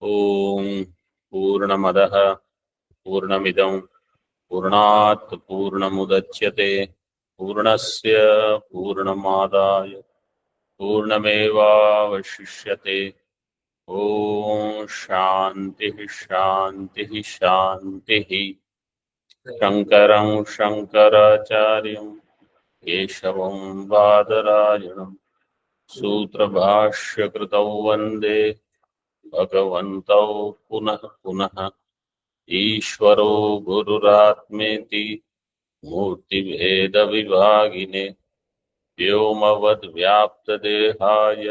ओम पूर्णमदः पूर्णमिदं पूर्णात् पूर्णमुदच्यते पूर्णस्य पूर्णमादाय पूर्णमेवावशिष्यते। ओम शांति शांति शांति। शंकरं शंकराचार्यं केशवं बादरायणं सूत्रभाष्यकृतौ वन्दे भगवन्तौ पुनः पुनः। ईश्वरो गुरुरात्मेति मूर्तिभेदविभागिने व्योमवद्व्याप्तदेहाय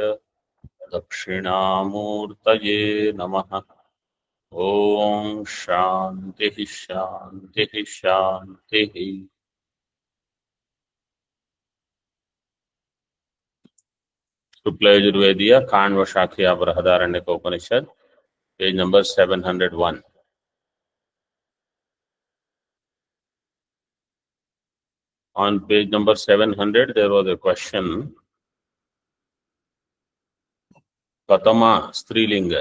दक्षिणामूर्तये नमः। ओम शांति शांति शांति। शुक्ल यजुर्वेदीय Kanva शाखया Brihadaranyaka Upanishad page number 701। On page number 700 there was a question. Katama स्त्रीलिंग।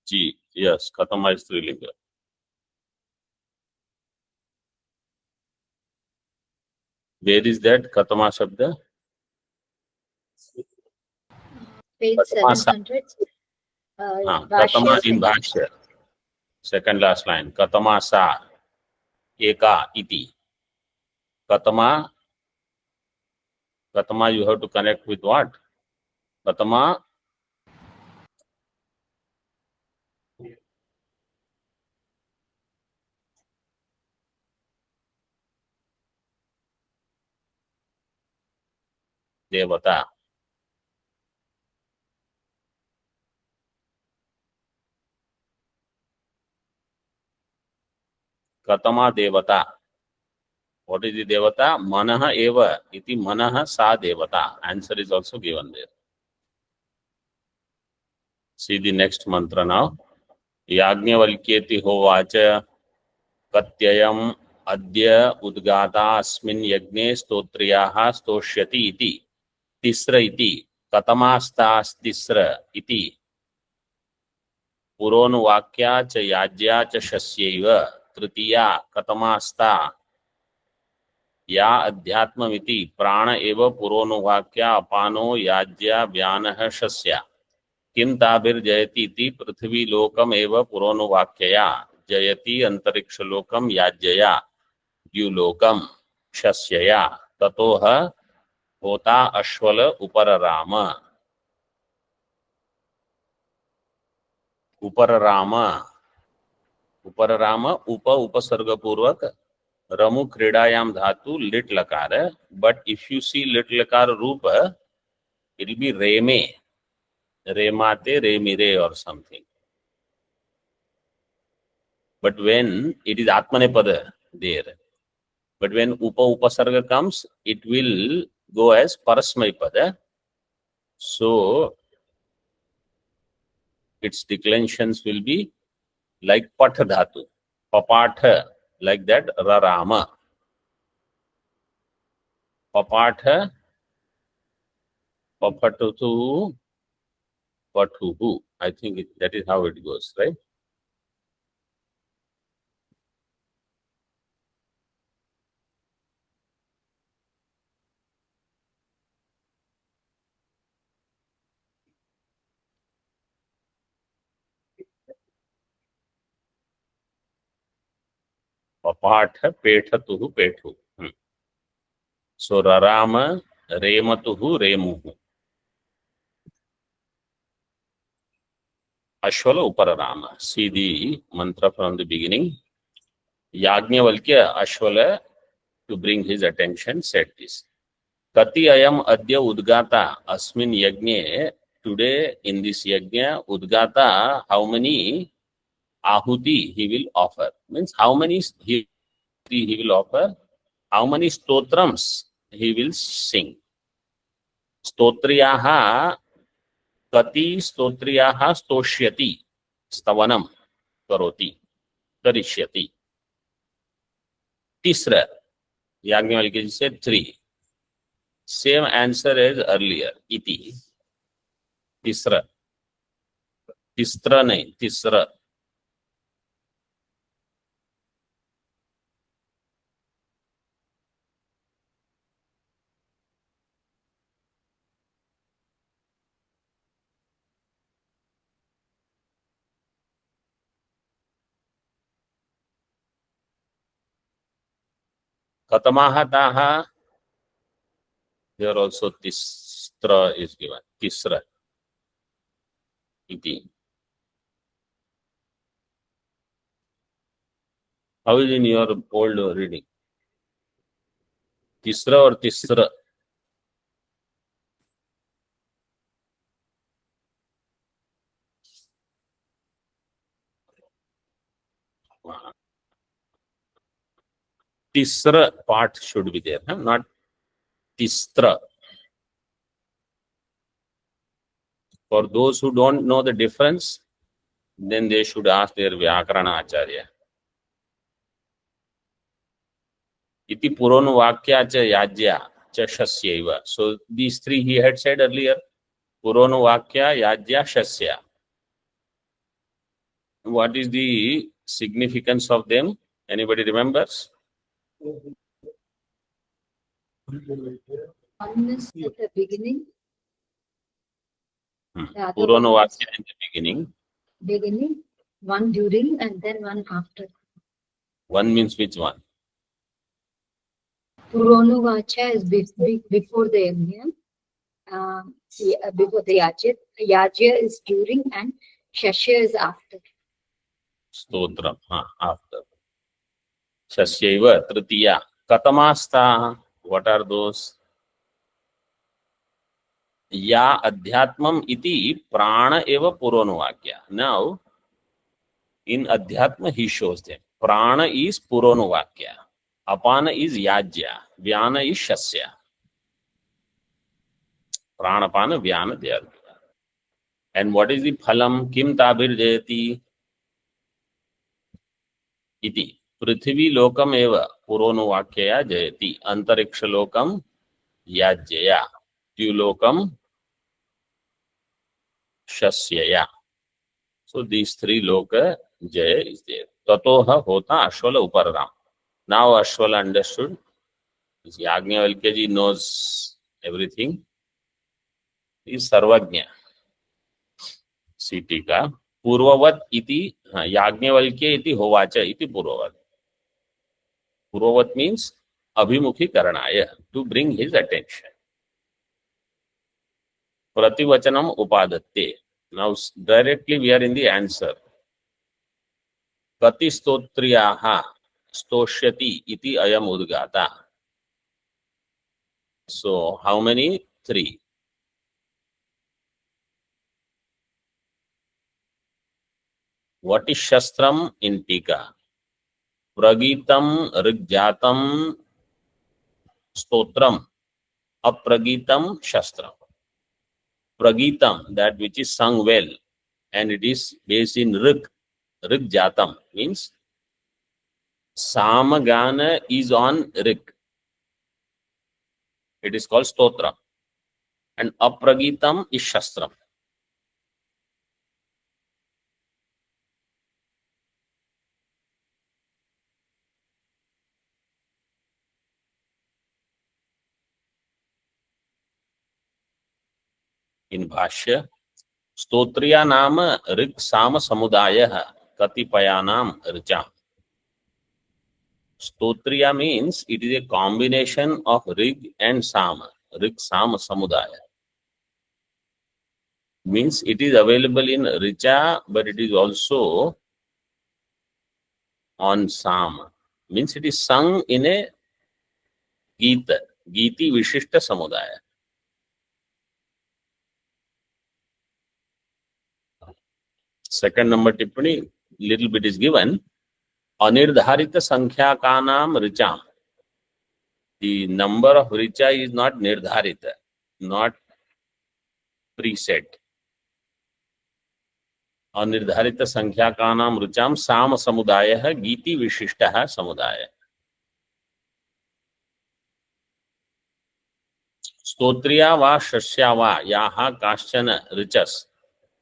जी यस, कतमा स्त्रीलिंग। Where is that Katama Shabda? Page Katama 700. Katama in Bhashya. Second last line. Katama sa eka iti. Katama you have to connect with what? Katama devata. Katama devata. What is the devata? Manah eva iti manah sa devata. Answer is also given there. See the next mantra now. याज्ञवल्क्येति होवाच कत्ययम् अद्य उद्गाता अस्मिन् यज्ञे स्तोत्र्याः स्तोष्यति इति। तिस्र इति कतमास्तास्तिस्र इति पुरोनुवाक्या च याज्या च शस्यैव। तृतीया कतमास्ता या अध्यात्ममिति प्राण एव पुरोनुवाक्या अपानो याज्या व्यानः शस्या। किं ताभिर्जयति इति पृथ्वी लोकम एव पुरोनुवाक्यया जयति अंतरिक्ष लोकम याज्यया द्युलोकम शस्यया। ततोह होता अश्वल उपरराम। उपरराम उपरराम उप उपसर्ग पूर्वक रमु क्रीडायाम धातु लिट लकार। बट इफ यू सी लिट लकार रूप इट विल बी रेमे, रेमाते, रेमिरे or something. But when it is Atmanepada there, but when upasarga comes, it will go as Parasmaipada. So its declensions will be like Patha Dhatu, Papatha, like that Rarama. Papatha, Papatutu, Patuhu. I think that is how it goes, right? Papatha, Pethatuhu, Pethu. So Rarama, Rematuhu, Remuhu. Ashwala Upararama. See the mantra from the beginning. Yajnavalkya Ashwala, to bring his attention, said this. Kati ayam adya udgata asmin yagne. Today in this yajna, udgata, how many ahuti he will offer? Means how many he will offer? How many stotrams he will sing? Stotriyaha kati stotriyaha stoshyati stavanam karoti karishyati. तीसरा, याज्ञवल्क्य जी said 3. Same answer as earlier. इति. तीसरा. तीसरा नहीं, तीसरा. कतमाः ताः. Here also tisra is given. Tisra. Iti. How is in your old reading? तीसरा और तीसरा. Tisra part should be there, huh? Not tisra. For those who don't know the difference, then they should ask their Vyakarana Acharya. Iti Puronuvakya cha Yajya cha Shasyaiva. So these three he had said earlier. Puronuvakya, Yajya, Shasya. What is the significance of them? Anybody remembers? One is at the beginning. The other one is Puronuvakya in the beginning. one during, and then one after. One means which one? Puronuvacha is before the Yajna. Before the Yajya. Yajya is during and Shashya is after. Stotram, after. Shasyaiva, Tritiya. Katamasta. What are those? Ya adhyatmam iti prana eva puronuvakya. Now, in adhyatma he shows them. Prana is puronuvakya. Apana is yajya. Vyana is shasya. Pranapana, vyana, they are. And what is the phalam? Kim tabir jayati? Iti. Prithvi lokam eva puronuvakya jayati. Antariksha lokam yajya. Tyulokam shasyaya. So these three loka jaya is there. Tatoha hota ashvala uparam. Now Ashwala understood. Yajnavalkya ji knows everything. He is Sarvajna. Sitika. Purvavat iti Yajnavalkya iti hovacha iti purvavat. Purvavat means abhimukhi karanaya, to bring his attention. Prativachanam upadatte. Now directly we are in the answer. Kati stotriyaha stoshyati iti ayam udgata. So how many? 3. What is Shastram in Tika? Pragitam Rigjatam Stotram Apragitam Shastram. Pragitam, that which is sung well, and it is based in Rig. Rigjatam means Samagana is on Rig. It is called Stotra. And Apragitam is Shastram. In Bhashya, Stotriya nama Rig Sama Samudaya Katipayanam Richa. Stotriya means it is a combination of Rig and Sama. Rig Sama Samudaya. Means it is available in Richa, but it is also on Sama. Means it is sung in a Gita. Giti Vishishta Samudaya. Second number tippani, little bit is given. Anirdharita Sankhyakanam Richam. The number of Richa is not Nirdharita, not preset. Anirdharita Sankhyakanam Richam Sama Samudaya Giti Vishishta Samudaya. स्तोत्रिया वा शस्या वा याः काश्चन ऋचस्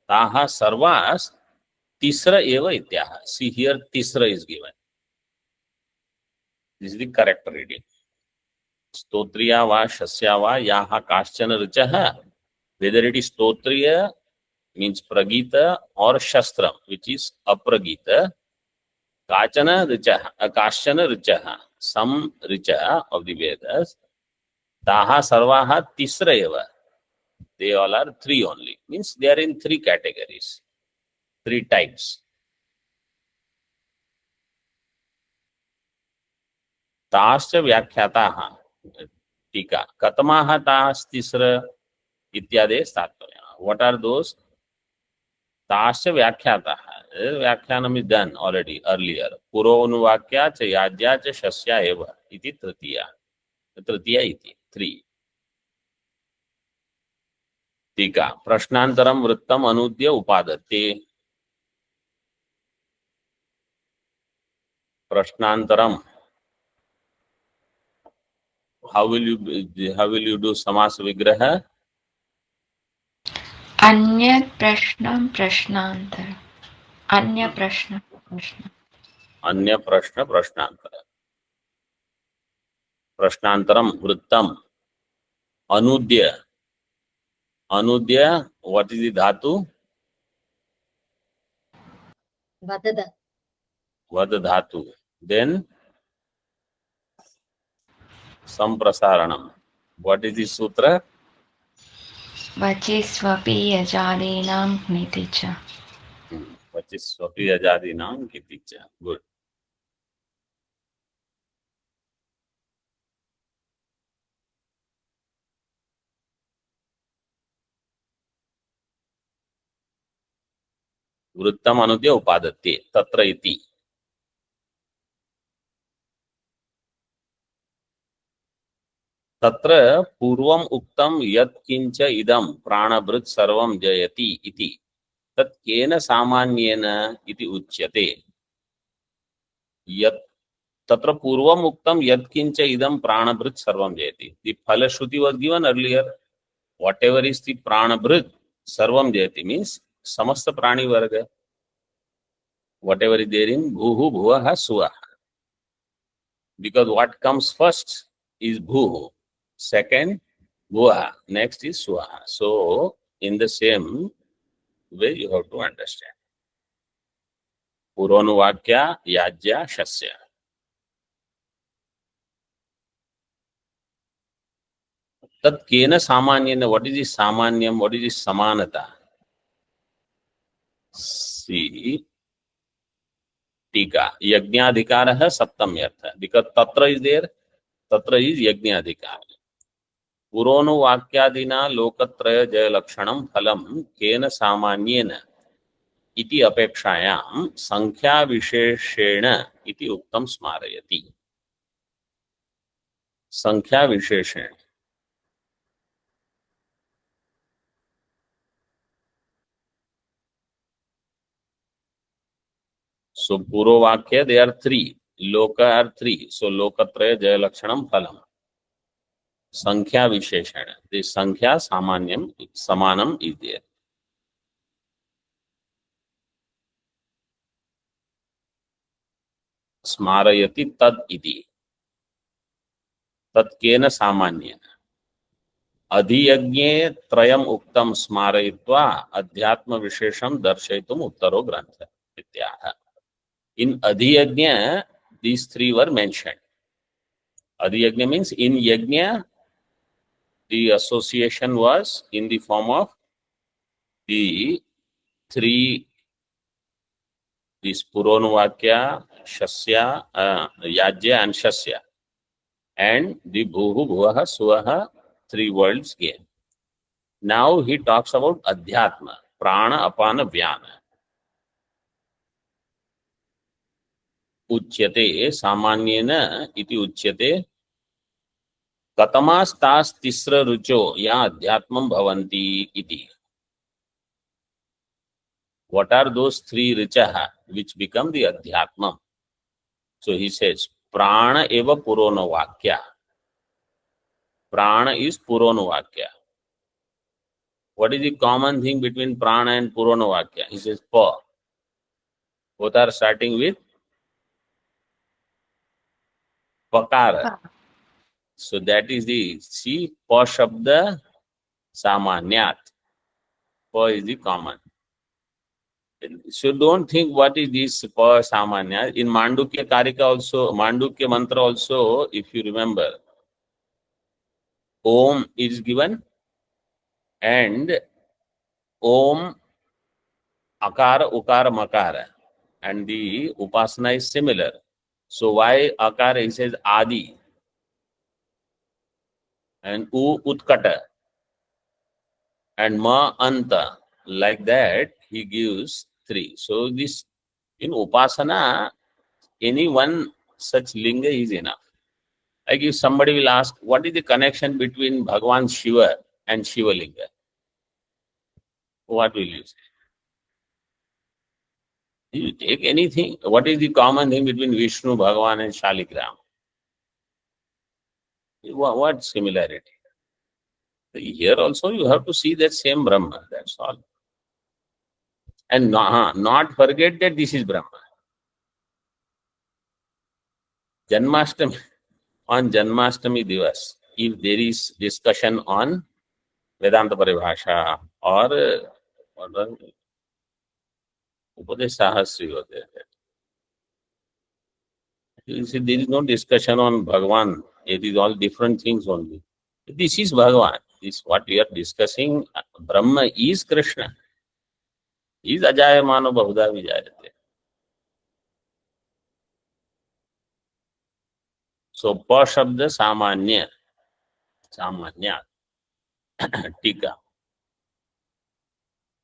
ताः सर्वास् तिस्र एव इत्याह. See here tisra is given. This is the correct reading. Stotriya va shasya va yaha kaschana richaha. Whether it is stotriya means pragita or shastram which is apragita. Kachana richaha, kaschana richaha, some richa of the Vedas. Taha sarvaha tisra eva. They all are three only. Means they are in three categories, three types. ताश्च व्याख्याताः टीका कतमाः तास्तिस्र इत्यादि तात्पर्य. What are those? ताश्च व्याख्याताः. व्याख्यानम् is done already earlier. पुरोनुवाक्या च याज्या च शस्या एव इति तृतीया. तृतीया इति 3. टीका प्रश्नान्तरं वृत्तम् अनुद्य उपादत्ते. प्रश्नान्तरं. How will you do samas vigraha? अन्य प्रश्न प्रश्नांतर. अन्य प्रश्न प्रश्न. अन्य प्रश्न प्रश्नांतर. प्रश्नांतरम वृत्तम अनुद्य. अनुद्य, what is the dhatu? Vadada. Vad dhatu. Then samprasaranam. What is the sutra? वचिस्वपि यजादीनां नीति च. Vachisvapi ajadinam kiticha. Good. वृत्तम अनुद्य उपादत्ते तत्र इति. तत्र पूर्वम उक्तम यत् किंच इदं प्राणभृत् सर्वं जयति इति तत् केन सामान्येन इति उच्यते. यत् तत्र पूर्वम उक्तम यत् किंच इदं प्राणभृत् सर्वं जयति. The Phalashruti was given earlier. Whatever is the प्राणभृत् सर्वं जयति means समस्त प्राणी वर्ग. Whatever is there in bhuhu bhuvaha suvaha. Because what comes first is bhuhu. Second, bhuvaha. Next is suvaha. So, in the same way, you have to understand. Puronuvakya, yajya, shasya. Tat kena samanyena. What is the samanyam? What is the samanata? See, टीका यज्ञाधिकारः सप्तम्यर्थ. Because tatra is there. Tatra is यज्ञाधिकार. पुरोनुवाक्यादिना लोकत्रय जय लक्षणं फलं केन सामान्येन इति अपेक्षायां संख्या विशेषेण इति उक्तं स्मारयति. संख्या विशेषेण. So Purovakya, they are 3. Loka are 3. So Lokatraya Jaya Lakshanam Phalam. Sankhya Visheshana. The Sankhya Samanyam, Samanam is there. Smarayati Tad iti. Tad kena samanyena. Adhiyajne trayam uktam smarayitva adhyatma vishesham darshayitum uttaro grantha. Ityaha. In Adhiyajna, these 3 were mentioned. Adhiyajna means in Yajna, the association was in the form of the 3, this Puronuvakya, Shasya, Yajya and Shasya. And the Bhuhu, Bhuvaha, Suvaha, 3 worlds again. Now he talks about Adhyatma, Prana, Apana, Vyana. उच्यते सामान्येन इति उच्यते कतमास्तास् तिस्र रुचो या अध्यात्मं भवन्ति इति. What are those 3 richaha which become the adhyatmam? So he says prana eva puronavakya. Prana is Puronavakya. What is the common thing between Prana and Puronavakya? He says Pa. Both are starting with Pakara. Pa. So that is the, see, Pa Shabda Samanyat. Pa is the common. So don't think what is this Pa Samanya. In Mandukya Karika also, Mandukya Mantra also, if you remember, Om is given and Om Akara, Ukara, Makara. And the Upasana is similar. So why Akara, he says Adi and U Utkata and Ma Anta. Like that, he gives three. So this, in Upasana, any one such linga is enough. Like if somebody will ask, what is the connection between Bhagavan Shiva and Shiva Linga? What will you say? You take anything. What is the common thing between Vishnu, Bhagavan and Shaligram? What similarity? Here also you have to see that same Brahma, that's all. And not forget that this is Brahma. Janmashtami, on Janmashtami Divas, if there is discussion on Vedanta Paribhasha or Upadesh Sahasri or there, you see, there is no discussion on Bhagavan. It is all different things only. This is Bhagavan. This what we are discussing. Brahma is Krishna. Is Ajayamano Bahuda Vijayate. So Pa Shabda Samanya. Samanya. Tika.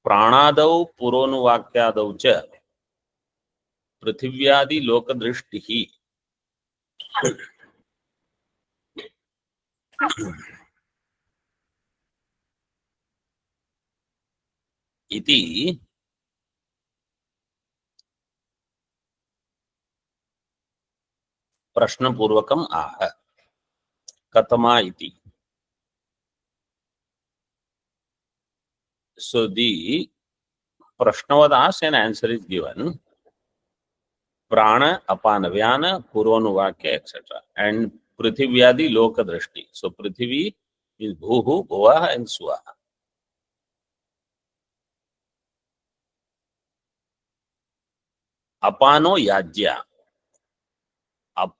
Pranadau Puronuvakyadau cha Prithivyadi Lokadrishtihi iti Prashnapurvakam aha. Katama iti. So the Prashnavad asked and answer is given. Prana, Apana, Vyana, Puronuvakya, etc. And Prithivyadi Loka Drishti. So Prithvi is Bhuhu, Bhuvaha and Swaha. Apano Yajya.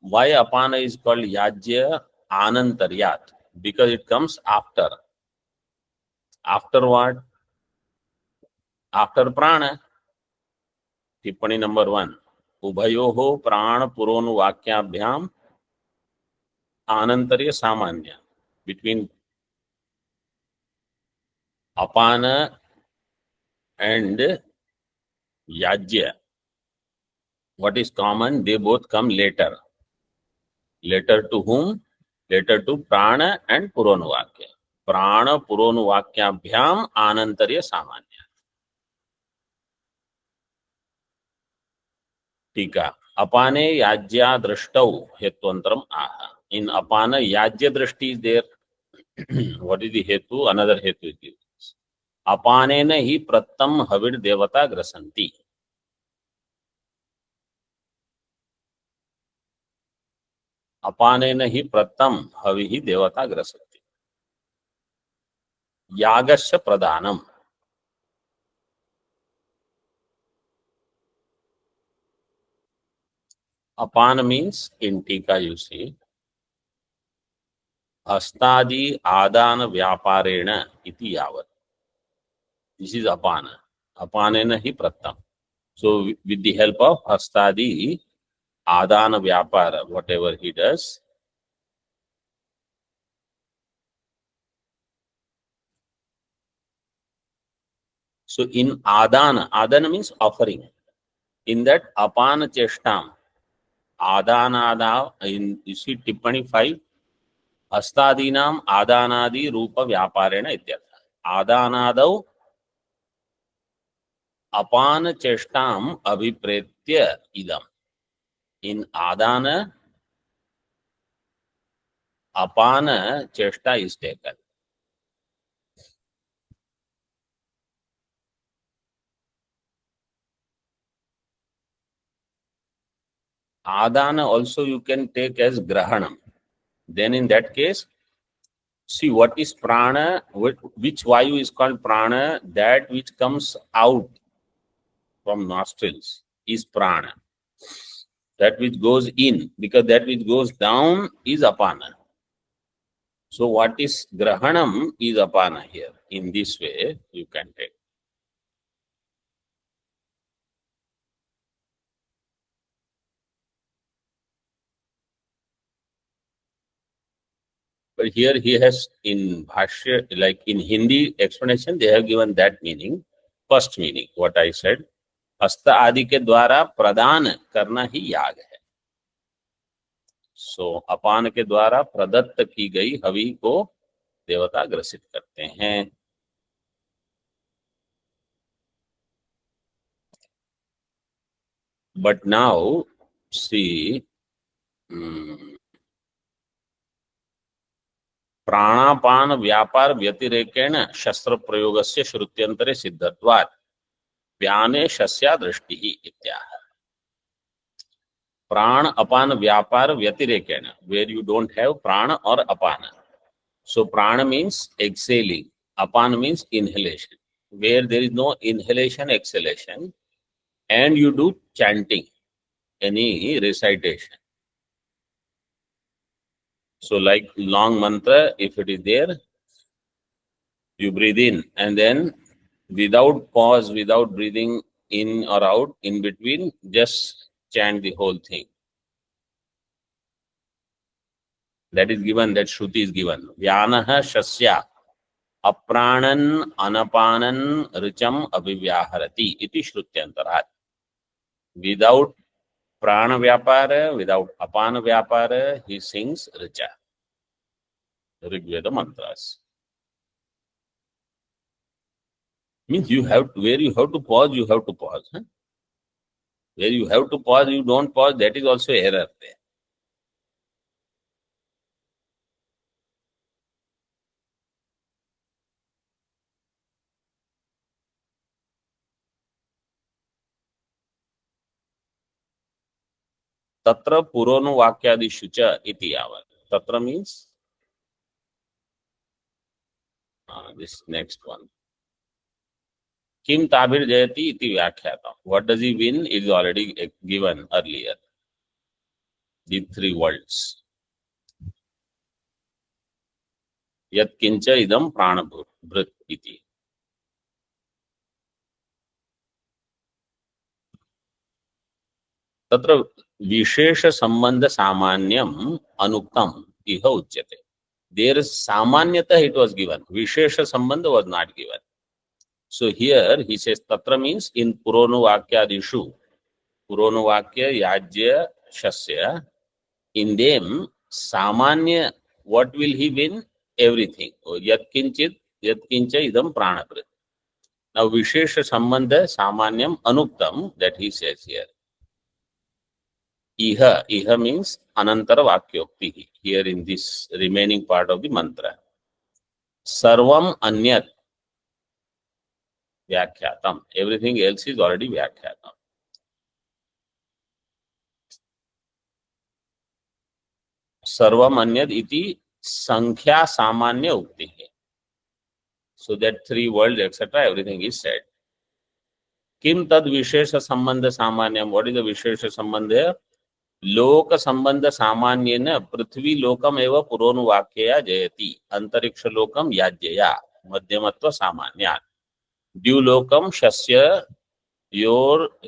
Why Apana is called Yajya Anantaryat? Because it comes after. After what? After Prana. Tippani number 1. Ubhayoho Prana Puronuvakyaabhyam Anantarya Samanya. Between Apana and Yajya. What is common? They both come later. Later to whom? Later to Prana and Puronuvakya. Prana Puronuvakyabhyam Anantarya Samanya. Tika. Apane Yajya Drishtau Hetwantram Aha. In Apana, Yajya Drishti is there. What is the Hetu? Another Hetu is given. Apanena hi Prattam Havid Devata Grasanti. Apanena hi Prattam Havihi Devata Grasanti. Yagasya Pradhanam. Apana means in Tika you see. Hastadi Adana Vyaparena iti yavat. This is Apana. Apanena hi Prattam. So with the help of Hastadi Adana Vyapara, whatever he does, so in Adana means offering. In that Apana Cheshtam, Adanada, in you see Tippani 5, Hastadinam Adanadi Rupa Vyaparena ityartha. Adanadau Apana Cheshtam Abhipretya idam. In Adana, अपान चेष्टा is taken. Adana also you can take as grahanam. Then in that case, see what is prana, which vayu is called prana, that which comes out from nostrils is prana. That which goes in, because that which goes down is apana. So what is grahanam is apana here. In this way you can take. But here he has in Bhashya, like in Hindi explanation, they have given that meaning, first meaning, what I said. हस्त आदि के द्वारा प्रदान करना ही याग है. सो अपान के द्वारा प्रदत्त की गई हवि को देवता ग्रसित करते हैं. बट नाउ सी प्राणापान व्यापार व्यतिरेकेण शस्त्र प्रयोगस्य श्रुत्यंतरे सिद्धत्वात् व्याने शस्या दृष्टि इत्याह. प्राण अपान व्यापार व्यतिरेकेण, where you don't have prana or apana. So prana means exhaling, apana means inhalation. Where there is no inhalation, exhalation, and you do chanting, any recitation. So like long mantra, if it is there, you breathe in and then without pause, without breathing in or out, in between, just chant the whole thing. That is given, that Shruti is given. Vyanaha shasya apranan anapanan richam abhivyaharati iti Shrutyantarat. Without prana vyapara, without apana vyapara, he sings richa. Rigveda mantras. Means you have to, where you have to pause, you have to pause. Huh? Where you have to pause, you don't pause, that is also error there. Tatra purono vakyadishu cha iti yavat. Tatra means this next one. Kim tabir jayati iti vyakhyata. What does he win? It is already given earlier. The three words. Yat kincha idam pranabhrit iti. Tatra vishesha sambandha samanyam anuktam iha uchyate. There is samanyata it was given. Vishesha sambandha was not given. So here he says tatra means in purono vakyadishu. Purono vakya yajya shasya. In them samanya, what will he win? Everything. Yat kincha idam pranabhrit. Now vishesha sambandha samanyam anuktam, that he says here. Iha means anantara vakyokti here in this remaining part of the mantra. Sarvam anyat vyakhyatam. Everything else is already vyakhyatam. Sarvam anyat iti sankhya samanya ukti. So that three words, etc., everything is said. Kim tad vishesha sambandha samanyam. What is the vishesha sambandha? लोक संबंध सामान्येन पृथ्वी लोकम एव पुरोनुवाक्यया जयति. अंतरिक्ष लोकम याज्यया मध्यमत्व सामान्यात्. द्युलोकम शस्य your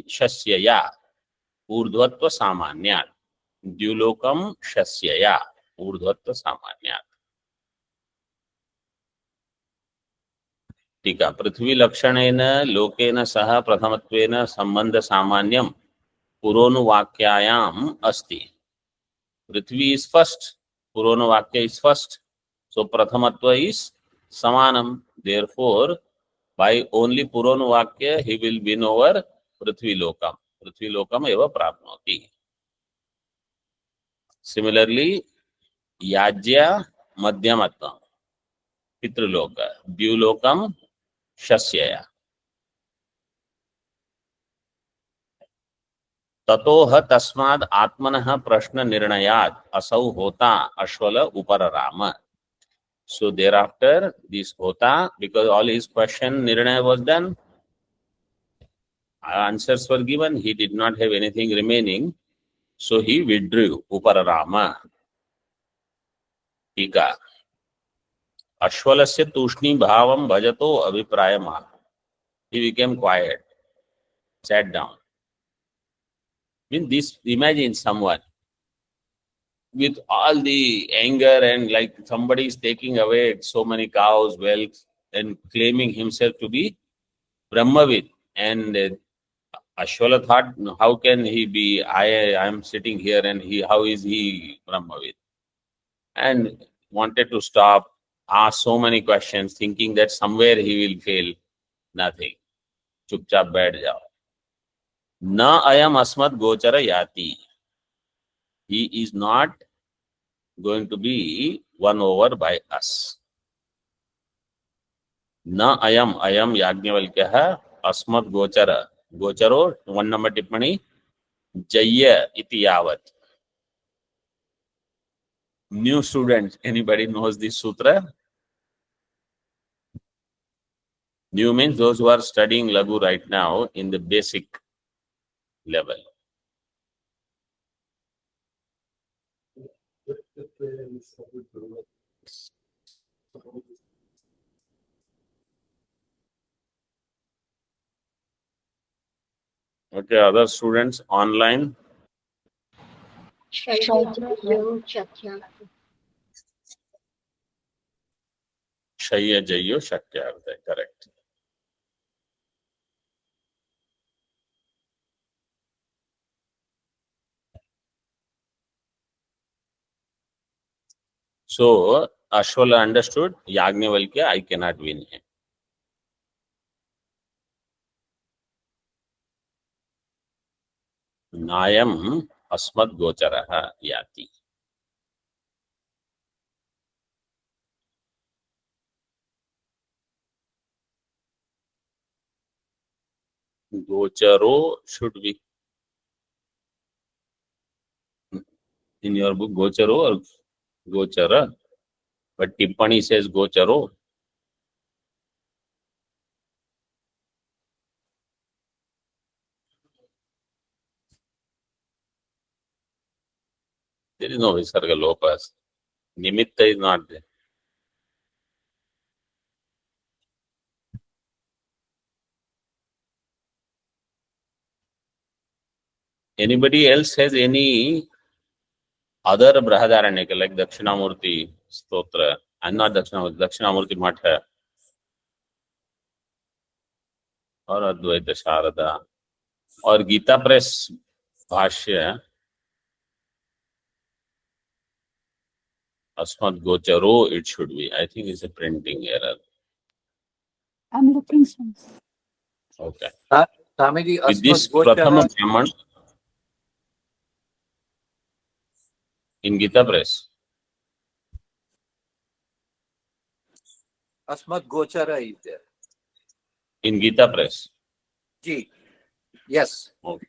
शस्यया ऊर्ध्वत्व सामान्यात्. द्युलोकम शस्यया ऊर्ध्वत्व सामान्यात्. टीका. पृथ्वी लक्षणेन लोकेन सह प्रथमत्वेन संबंध सामान्यम पुरोनुवाक्यायाम अस्ति. पृथ्वी is first, पुरोनुवाक्य is first, so प्रथमत्व is samanam. Therefore, by only पुरोनुवाक्य he will win over Prithvi lokam eva prapnoti. Similarly, याज्य मध्यमत्वम पितृलोक द्युलोकम शस्यया ततोह तस्माद् आत्मनः प्रश्न निर्णयात् असौ होता Ashvala उपरराम. So thereafter this hota, because all his question nirnaya was done, answers were given, he did not have anything remaining, so he withdrew. Upararama. Tika. Ashwalasya tushni bhavam bhajato abhiprayama. He became quiet, sat down. This, imagine someone with all the anger and like somebody is taking away so many cows, wealth, and claiming himself to be Brahmavid. And Ashwala thought, how can he be, I am sitting here and how is he Brahmavid? And wanted to stop, ask so many questions, thinking that somewhere he will fail. Nothing. Chupchap baith jao. Na ayam asmat gochara yati. He is not going to be won over by us. Na ayam Yajnavalkya asmat gochara. Gocharo, 1 number tippani, Jaya iti yavat. New students, anybody knows this sutra? New means those who are studying Lagu right now in the basic level. Okay, other students online. Shaiyajayo Shakyartha. Shaiyajayo Shakyartha, correct. So, Ashwala understood, Yajnavalkya, I cannot win him. Nayam asmad gocharaha yati. Gocharo should be in your book, Gocharo or Gochara, but Tippani says Gocharo. There is no Visarga Lopas. Nimitta is not there. Anybody else has any other Brahadaranyaka like Dakshinamurti Stotra, and not Dakshinamurti Matha or Advaita Sharada or Gita Press Bhashya, Asmat Gocharo, it should be. I think it's a printing error. I'm looking some. Okay. Swamiji, With this Asmat Prathama Gochara, Brahman in Gita Press. Asmat Gochara is there. In Gita Press. Ji. Yes. Okay.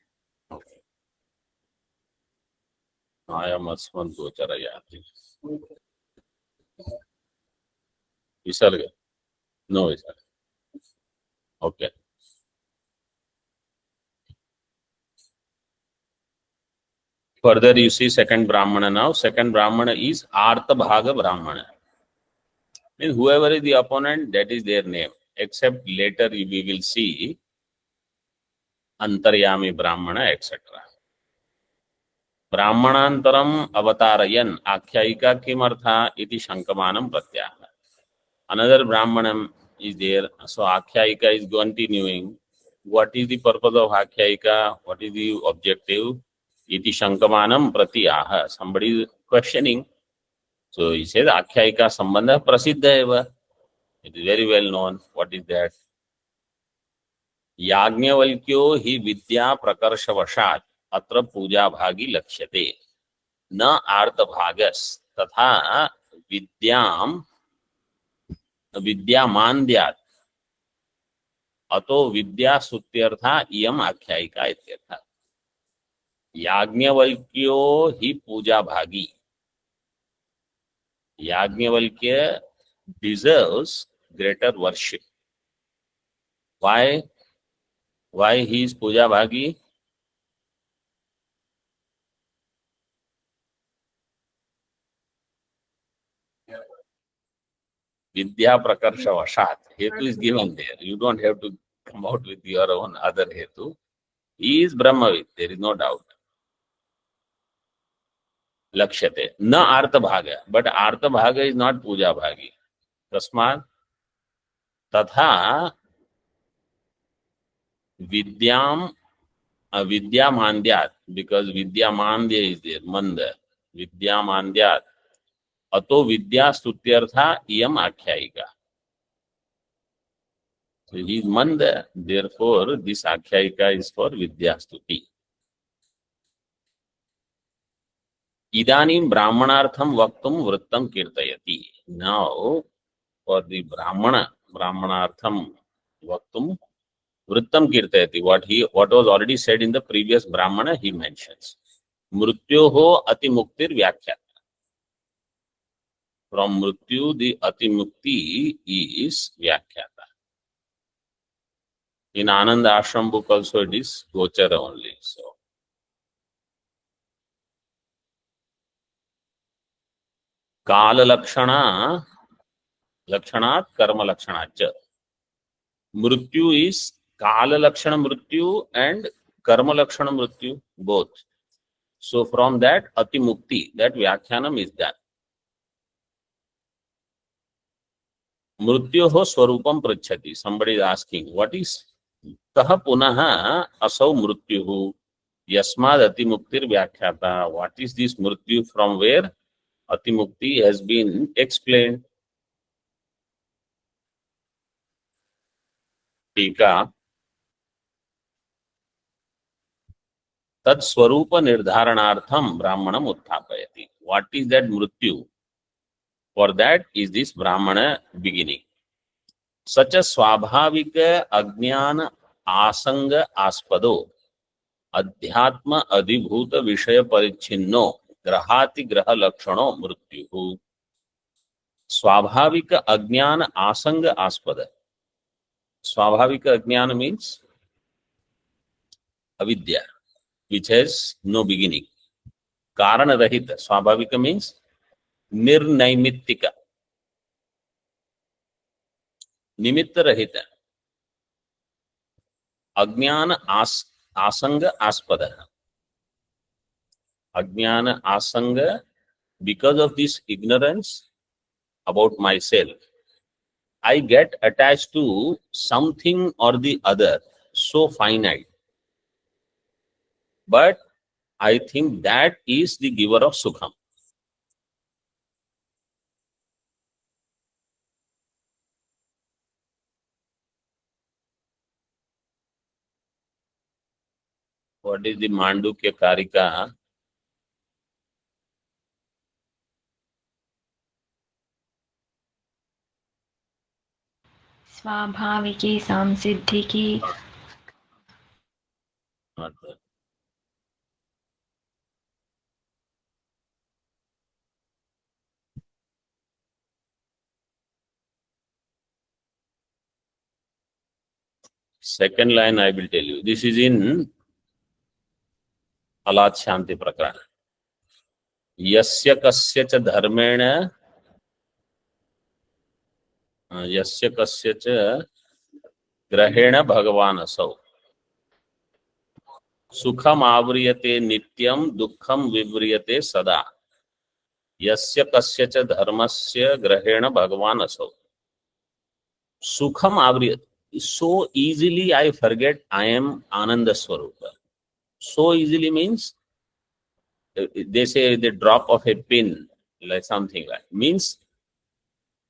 I am Asmat Gochara Yati. Visarga? No Visarga. Okay. Further, you see second Brahmana now. Second Brahmana is Artha Bhaga Brahmana. Means whoever is the opponent, that is their name. Except later we will see Antaryami Brahmana, etc. Brahmanantaram avatarayan akhyayika kimartha iti shankamanam pratyaha. Another Brahmanam is there. So akhyayika is continuing. What is the purpose of akhyayika? What is the objective? Iti shankamanam pratyaha. Somebody is questioning. So he says akhyayika sambandha prasiddha eva. It is very well known. What is that? Yajnavalkyo hi vidya prakarshavashat atra puja bhagi lakshate na artha bhagas तथा विद्याम विद्यामान्द्यात् अतो विद्या स्तुत्यर्था इयम आख्यायिका इत्यर्थः। याज्ञवल्क्यो ही पूजा भागी। Yajnavalkya deserves greater worship. Why he is puja bhagi? Vidya prakarsha vashat. Hetu is given there. You don't have to come out with your own other hetu. He is Brahmavid, there is no doubt. Lakshyate. Na artha bhaga. But artha bhaga is not puja bhagi. Tasmat तथा vidyam vidyamandyat, because vidyamandya is there, manda vidyamandyat ato vidya stutyartha iyam akhyayika. So he is manda, therefore this akhyayika is for vidya stuti. Idanim brahmanartham vaktum vrittam kirtayati. Now for the brahmanartham vaktum vrittam kirtayati, what was already said in the previous brahmana he mentions. Mrutyoho atimuktir vyakhyata. From mrityu the atimukti is vyakhyata. In Ananda Ashram book also it is gochara only. So kala lakshana lakshanat karma lakshanach. Mrityu is kala lakshana mrityu and karma lakshana mrityu both. So from that atimukti, that vyakhyanam is done. Mrityoho swarupam prachati. Somebody is asking, what is kaha punaha asau mrityuhu yasmad atimuktir vyakhyata? What is this mrityu from where atimukti has been explained? Tika tad swarupa nirdharanartham brahmanam utthapayati. What is that mrityu? For that is this brahmana beginning. Such a swabhavika ajnana asanga aspado adhyatma adhibhuta vishaya parichinno grahati graha lakshano mrityuhu. Swabhavika ajnana asanga aspada. Swabhavika ajnana means avidya, which has no beginning. Karana rahita. Swabhavika means nirnaimittika. Nimitta rahita. Ajnana asanga aspada. Ajnana asanga, because of this ignorance about myself, I get attached to something or the other so finite. But I think that is the giver of sukham. What is the Mandukya Karika? स्वाभाविकी संसिद्धि की Not there. Second line I will tell you. This is in Alat Shanti Prakarana. Yasya kasya cha dharmena yasya kasya cha grahena bhagavan asau sukham avriyate nityam dukkham vivriyate sada yasya kasya cha dharmasya grahena bhagavan asau sukham avriyate. So easily I forget I am Ananda Swarupa. So easily means they say the drop of a pin, like something like means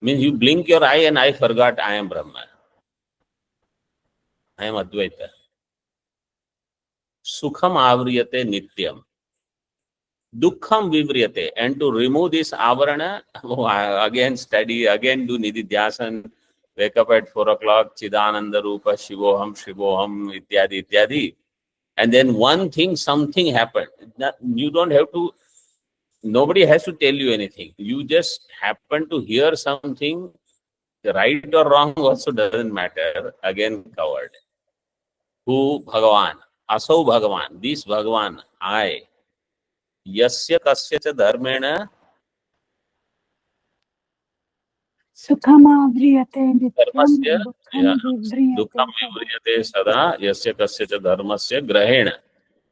you blink your eye and I forgot I am Brahma. I am Advaita. Sukham avriyate nityam. Dukham vivriyate. And to remove this avarana, again study, again do nididhyasan, wake up at 4 o'clock, Chidananda Rupa, Shivoham, Shivoham, ityadi, ityadi. And then one thing, something happened. You don't have to, nobody has to tell you anything. You just happen to hear something, right or wrong also doesn't matter. Again covered. Who Bhagavan? Asau Bhagavan. This Bhagavan, I. Yasya kasya cha dharmena Sukhamavriate nityam dharmasya dukham vivriyate dukham vivriyate sada yasya kasya cha dharmasya grahena.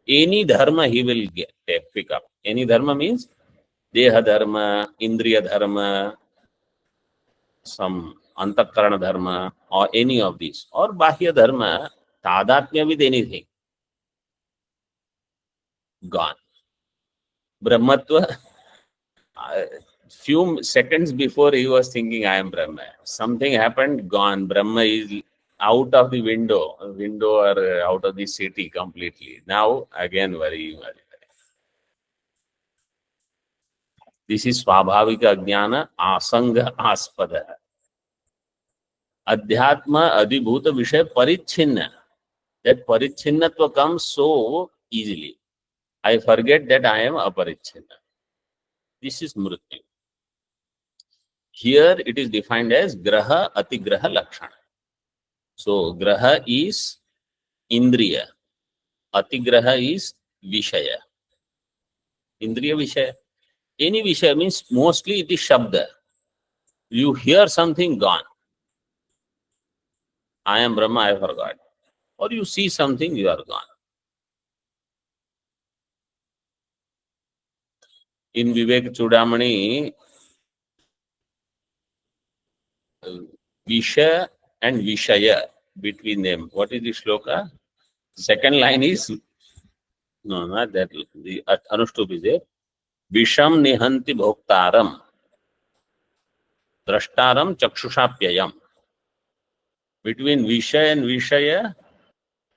Any dharma he will get, pick up. Any dharma means deha dharma, indriya dharma, some antakarana dharma, or any of these, or bahya dharma, tadatmya with anything, gone. Brahmatva, few seconds before he was thinking I am Brahma. Something happened, gone. Brahma is out of the window or out of the city completely. Now again very. This is Swabhavika Jnana Asanga Aspada. Adhyatma Adhibhuta Vishay Parichinna. That Parichinnatva comes so easily. I forget that I am Aparichinna. This is Mrityu. Here it is defined as Graha Atigraha Lakshana. So Graha is Indriya. Atigraha is Vishaya. Indriya Vishaya. Any Vishaya means mostly it is Shabda. You hear something, gone. I am Brahma, I forgot. Or you see something, you are gone. In Vivek Chudamani, Visha and Vishaya, between them. What is the shloka? Second line is, no, not that, the Anushtup is there. Visham nihanti bhoktaram, drashtaram chakshusapyayam. Between Visha and Vishaya,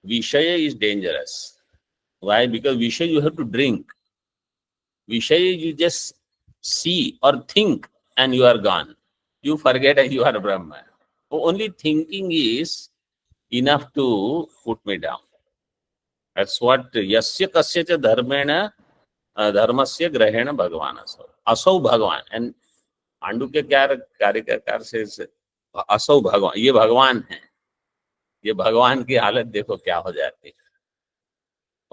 Vishaya is dangerous. Why? Because Vishaya you have to drink. Vishaya you just see or think and you are gone. You forget you are Brahma. Only thinking is enough to put me down. That's what Yasya Kasya cha dharmena dharmasya grahena Bhagavan asau Bhagavan. And Andukya Karikakar says asau Bhagavan. ये भगवान है. ये भगवान की हालत देखो क्या हो जाती है.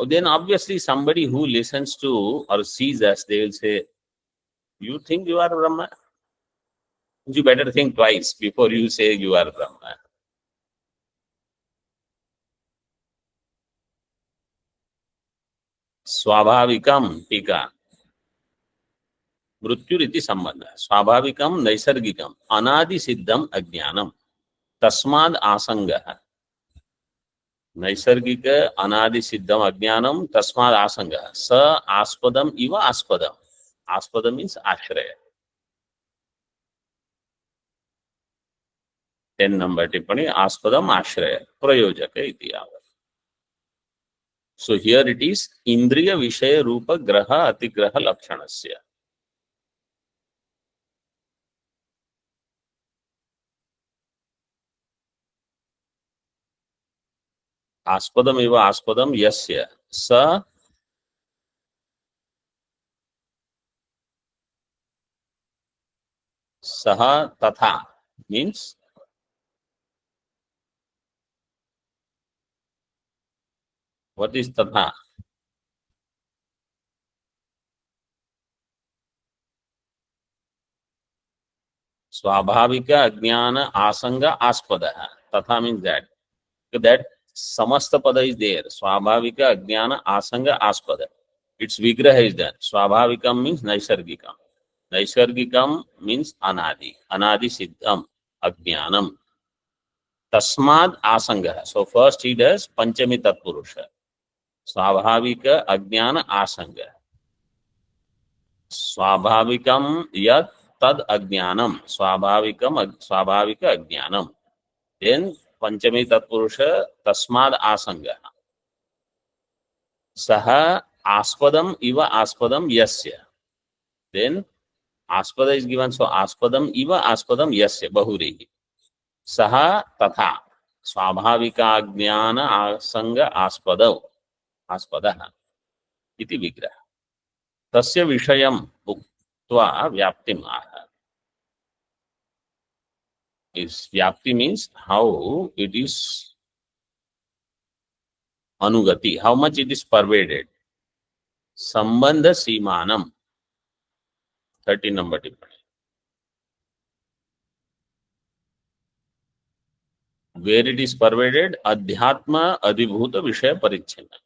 Oh, then obviously somebody who listens to or sees us, they will say, you think you are Brahma? You better think twice before you say you are Brahma. Swabhavikam tika. Mrityuriti sambandha. Swabhavikam naisargikam. Anadi siddham ajnanam. Tasmad asanga. Naisargika anadi siddham ajnanam. Tasmad asanga. Sa aspadam iva aspadam. Aspada means ashraya. 10 number tippani. Aspadam ashraya. Prayojaka iti ava. So here it is Indriya Vishaya Rupa Graha Atigraha Lakshanasya. Aspadam eva aspadam yasya sa saha tatha means what is tatha? Swabhavika Ajnana Asanga Aspada. Tatha means that Samasta Pada is there. Swabhavika Ajnana Asanga Aspada. Its Vigraha is done. Swabhavikam means Naisargikam. Naisargikam means Anadi. Anadi Siddham Ajnanam. Tasmad Asanga. So first he does Panchami Tatpurusha. Swabhavika Ajnana Asanga. Swabhavikam Yat Tad Ajnanam. Swabhavika Ajnanam. Then Panchami Tatpurusha Tasmad Asanga. Saha आस्पदम इव आस्पदम यस्य. Then आस्पद is given, so आस्पदम इव आस्पदम यस्य बहुव्रीहि. सः तथा स्वाभाविकाज्ञान आसंग आस्पदौ आस्पदः इति विग्रह. तस्य विषयम् उक्त्वा व्याप्तिम् आह. Is vyapti means how it is anugati, how much it is pervaded. Sambandha Simanam, 13 number tippani. Where it is pervaded, Adhyatma Adhibhuta Vishaya Parichinna.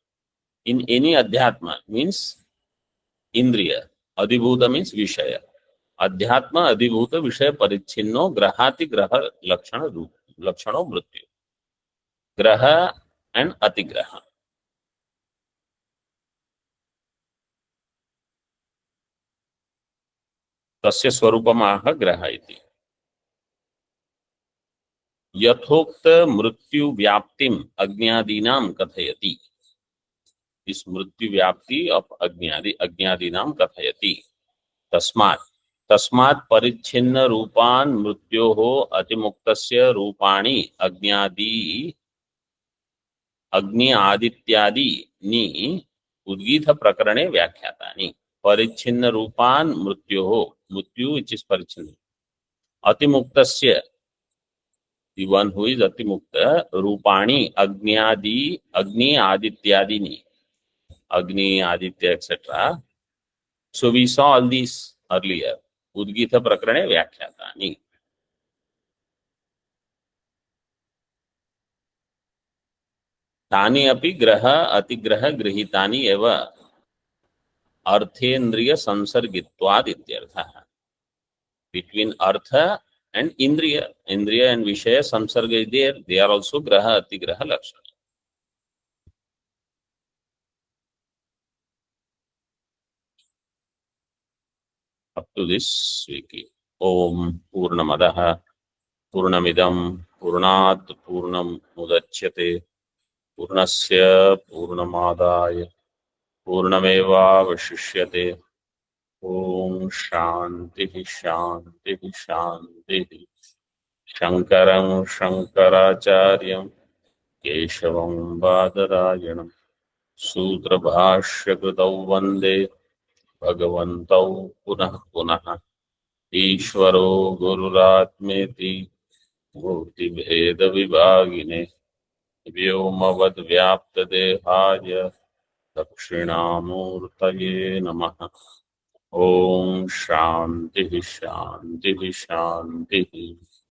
In any Adhyatma means Indriya, Adhibhuta means Vishaya. अध्यात्म अधिभूत विषय परिच्छिन्नो ग्रहाति ग्रह लक्षण रूप लक्षणों मृत्यु. ग्रह and अतिग्रह. तस्य स्वरूपमाह ग्रह इति. यथोक्त मृत्यु व्याप्तिम अज्ञादीनां कथयति. इस मृत्यु व्याप्ति ऑफ अज्ञादीनां कथयति. तस्मात् तस्मात् परिच्छिन्न रूपान मृत्योः अतिमुक्तस्य रूपाणि अग्नि आदित्यादि उद्गीत प्रकरणे व्याख्यातानि. परिच्छिन्न रूपान मृत्योः, मृत्यु which is परिच्छिन्न, अतिमुक्तस्य the one who is Atimukta, रूपाणि अग्नि आदित्यादि, Agni, Aditya, etc. So we saw all these earlier. Udgita Prakarane Vyakhyatani. Tani api graha atigraha grihitani eva arthendriya sansargitvad ityartha. Between artha and indriya and vishaya samsarga is there. They are also graha atigraha lakshana. Up to this week. Om Purnamadaha Purnamidam Purnat Purnam Mudachyate Purnasya Purnamadaya Purnameva Vashishyate. Om Shanti Shanti Shanti. Shankaram Shankaracharyam Keshavam Badarayanam Sutra Bhashya Kritau Vande Bhagavantau Punah Punah Ishvaro Gururatmeti Murti Bheda Vibhagine Vyomavad Vyapta Dehaya Dakshinamurtaye Namaha. Om Shanti Shanti Shanti.